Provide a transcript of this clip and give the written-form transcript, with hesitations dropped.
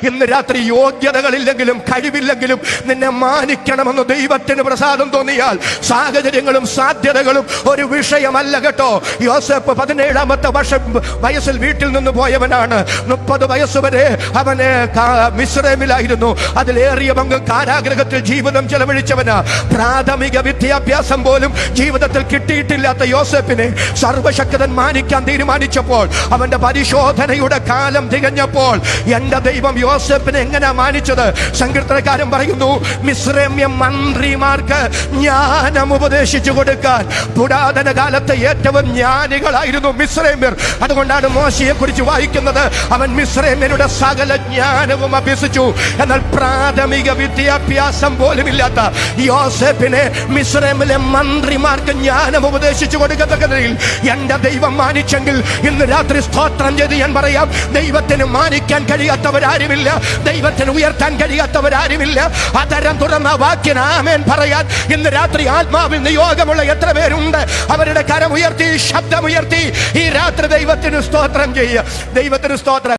ഇന്ന് രാത്രി യോഗ്യതകളില്ലെങ്കിലും കഴിവില്ലെങ്കിലും നിന്നെ മാനിക്കണമെന്ന് ദൈവത്തിന് പ്രസാദം തോന്നിയാൽ സാഹചര്യങ്ങളും സാധ്യതകളും ഒരു വിഷയമല്ല കേട്ടോ. യോസേഫ് 17-ാമത്തെ വയസ്സിൽ വീട്ടിൽ നിന്ന് പോയവനാണ്. 30 വയസ്സ് വരെ അവന് മിസ്രൈമിലായിരുന്നു. അതിലേറിയ പങ്കും കാരാഗ്രഹത്തിൽ ജീവിതം ചെലവഴിച്ചവനാ. പ്രാഥമിക വിദ്യാഭ്യാസം പോലും ജീവിതത്തിൽ കിട്ടിയിട്ടില്ലാത്ത യോസേഫിനെ സർവശക്തൻ മാനിക്കാൻ തീരുമാനിച്ചപ്പോൾ, അവന്റെ പരിശോധനയുടെ കാലം തികഞ്ഞപ്പോൾ എന്റെ ദൈവം യോസേഫിനെ എങ്ങനെയാ മാനിച്ചത്? സങ്കീർത്തനക്കാരൻ പറയുന്നു, മിസ്രൈമ്യ മന്ത്രിമാർക്ക് ജ്ഞാനം ഉപദേശിച്ചു കൊടുക്കാൻ പുരാതന കാലത്തെ ഏറ്റവും ജ്ഞാനികളായിരുന്നു മിസ്രൈമ്യർ. അതുകൊണ്ടാണ് മോശയെ കുറിച്ച് വായിക്കുന്നത്, അവൻ മിസ്രൈമ്യരുടെ സകല ജ്ഞാനവും അഭ്യസിച്ചു. എന്നാൽ പ്രാഥമിക വിദ്യാഭ്യാസം പോലും ഇല്ലാത്ത യോസേഫിനെ മിസ്രൈമിലെ മന്ത്രിമാർക്ക് ജ്ഞാനം ഉപദേശിച്ചു കൊടുക്കത്തക്കതിൽ എന്റെ ദൈവം മാനിച്ചെങ്കിൽ ഇന്ന് രാത്രി സ്തോത്രം ചെയ്ത് ഞാൻ പറയാം, ദൈവത്തിന് മാനിക്കാൻ കഴിയാത്തവരാരുമില്ല, ദൈവത്തിന് ഉയർത്താൻ കഴിയാത്തവരാരുമില്ല. അതരം തുറന്ന വാക്കിന് ആമേൻ പറയാൻ ഇന്ന് രാത്രി ആത്മാവിൽ നിയോഗമുള്ള എത്ര പേരുണ്ട്? അവരുടെ കരം ഉയർത്തി, ശബ്ദമുയർത്തി ഈ രാത്രി ദൈവത്തിന് സ്തോത്രം ചെയ്യുക. ദൈവത്തിന് സ്തോത്രം.